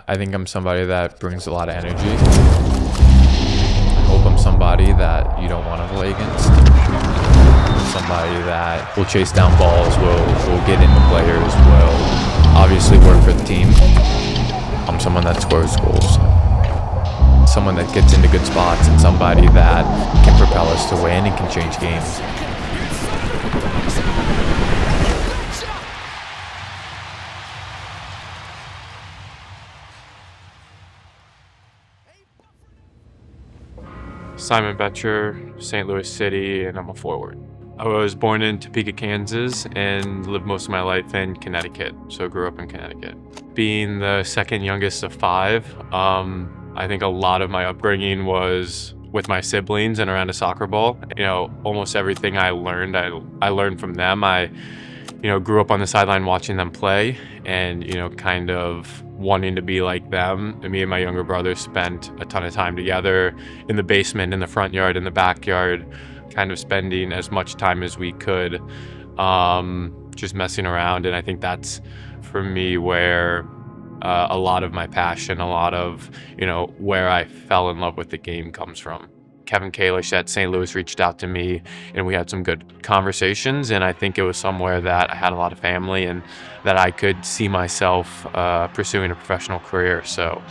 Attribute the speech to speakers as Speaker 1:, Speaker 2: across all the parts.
Speaker 1: I think I'm somebody that brings a lot of energy. I hope I'm somebody that you don't want to play against. Somebody that will chase down balls, will get into players, will obviously work for the team. I'm someone that scores goals. Someone that gets into good spots and somebody that can propel us to win and can change games.
Speaker 2: Simon Becher, St. Louis City, and I'm a forward. I was born in Topeka, Kansas, and lived most of my life in Connecticut, so grew up in Connecticut. Being the second youngest of five, I think a lot of my upbringing was with my siblings and around a soccer ball. Almost everything I learned from them. I grew up on the sideline watching them play and, kind of wanting to be like them. And me and my younger brother spent a ton of time together in the basement, in the front yard, in the backyard, kind of spending as much time as we could, just messing around. And I think that's, for me, where a lot of my passion, a lot of, where I fell in love with the game comes from. Kevin Kalish at St. Louis reached out to me and we had some good conversations, and I think it was somewhere that I had a lot of family and that I could see myself pursuing a professional career. So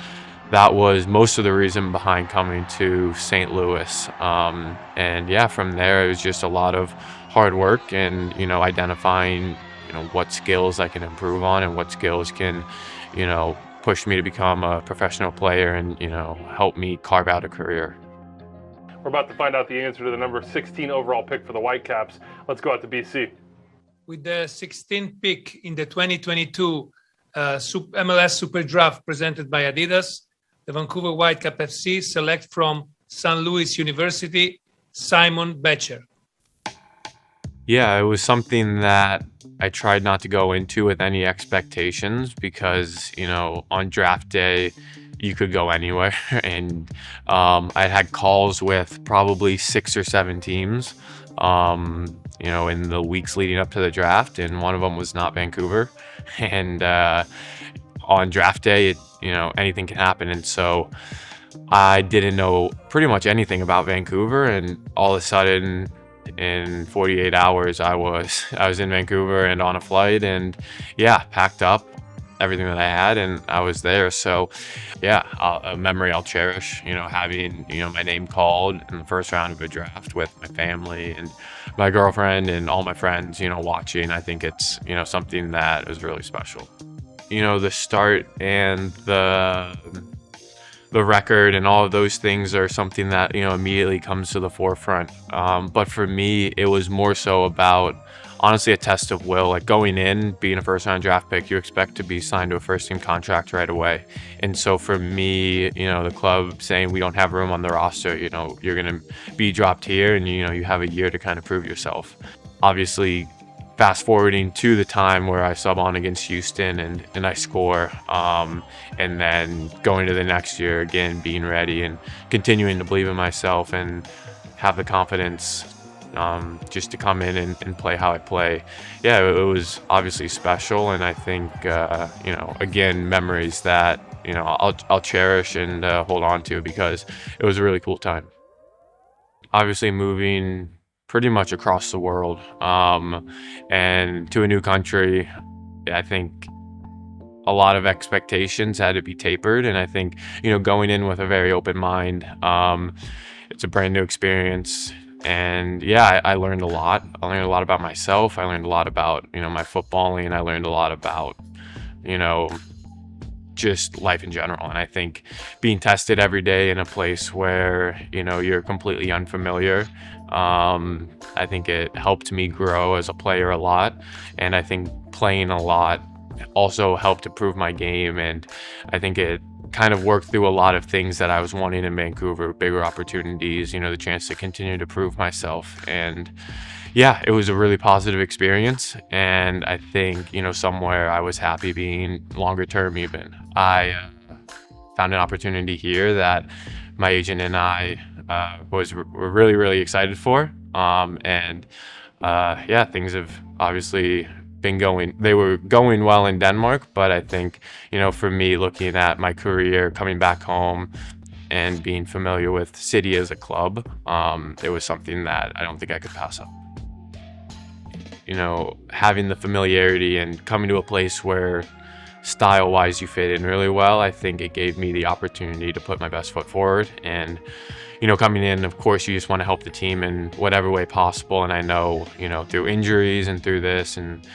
Speaker 2: that was most of the reason behind coming to St. Louis. And yeah, from there it was just a lot of hard work and, identifying, what skills I can improve on and what skills can, push me to become a professional player and, help me carve out a career.
Speaker 3: We're about to find out the answer to the number 16 overall pick for the Whitecaps. Let's go out to BC.
Speaker 4: With the 16th pick in the 2022 MLS Super Draft presented by Adidas, the Vancouver Whitecap FC select from St. Louis University, Simon Becher.
Speaker 2: Yeah, it was something that I tried not to go into with any expectations because, on draft day, you could go anywhere. And I had calls with probably 6 or 7 teams, in the weeks leading up to the draft. And one of them was not Vancouver. And on draft day, anything can happen. And so I didn't know pretty much anything about Vancouver. And all of a sudden, in 48 hours, I was in Vancouver and on a flight and packed up everything that I had and I was there. So a memory I'll cherish, having, my name called in the first round of a draft with my family and my girlfriend and all my friends, watching. I think it's, something that was really special. The start and the record and all of those things are something that, immediately comes to the forefront. But for me, it was more so about, honestly, a test of will. Like going in, being a first-round draft pick, you expect to be signed to a first-team contract right away. And so for me, the club saying we don't have room on the roster, you're going to be dropped here and, you have a year to kind of prove yourself. Obviously, fast forwarding to the time where I sub on against Houston and I score, and then going to the next year again, being ready and continuing to believe in myself and have the confidence just to come in and play how I play. Yeah, it was obviously special, and I think again, memories that I'll cherish and hold on to because it was a really cool time. Obviously, moving pretty much across the world and to a new country, I think a lot of expectations had to be tapered, and I think going in with a very open mind. It's a brand new experience, and I learned a lot. I learned a lot about myself. I learned a lot about my footballing. I learned a lot about just life in general. And I think being tested every day in a place where you're completely unfamiliar, I think it helped me grow as a player a lot. And I think playing a lot also helped to prove my game, and I think it kind of worked through a lot of things that I was wanting in Vancouver, bigger opportunities, the chance to continue to prove myself. And it was a really positive experience, and I think somewhere I was happy being longer term. Even I found an opportunity here that my agent and I were really excited for, and things have obviously they were going well in Denmark, but I think, for me, looking at my career, coming back home and being familiar with City as a club, it was something that I don't think I could pass up. Having the familiarity and coming to a place where style-wise you fit in really well, I think it gave me the opportunity to put my best foot forward. And coming in, of course, you just want to help the team in whatever way possible. And I know, through injuries and through this and,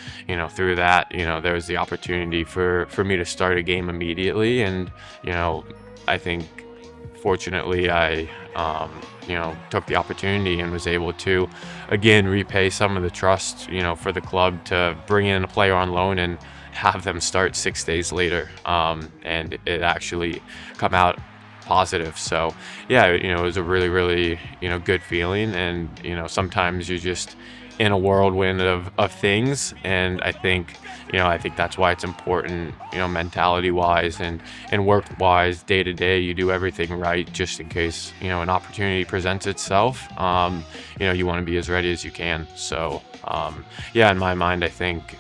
Speaker 2: through that, there was the opportunity for me to start a game immediately. And, I think fortunately I, took the opportunity and was able to, again, repay some of the trust, for the club to bring in a player on loan and have them start 6 days later. And it actually come out positive. So yeah, it was a really, really, good feeling. And, sometimes you're just in a whirlwind of things. And I think that's why it's important, mentality wise and work wise, day to day, you do everything right, just in case, an opportunity presents itself. You want to be as ready as you can. So, in my mind, I think,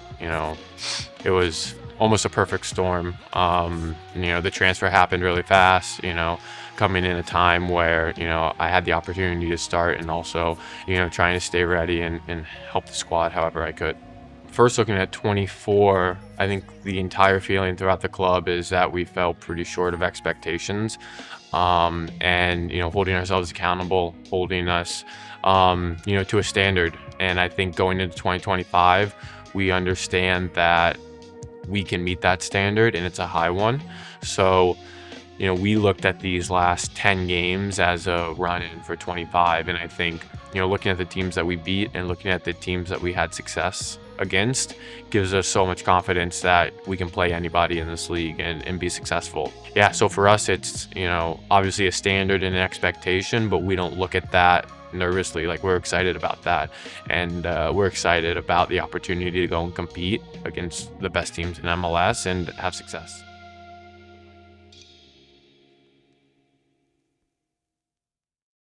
Speaker 2: it was almost a perfect storm. The transfer happened really fast, coming in a time where, I had the opportunity to start and also, trying to stay ready and help the squad however I could. First, looking at 24, I think the entire feeling throughout the club is that we fell pretty short of expectations, and, holding ourselves accountable, holding us, to a standard. And I think going into 2025, we understand that we can meet that standard and it's a high one. So, we looked at these last 10 games as a run-in for 25. And I think, looking at the teams that we beat and looking at the teams that we had success against gives us so much confidence that we can play anybody in this league and be successful. Yeah, so for us, it's, obviously a standard and an expectation, but we don't look at that nervously. Like, we're excited about that. And we're excited about the opportunity to go and compete against the best teams in MLS and have success.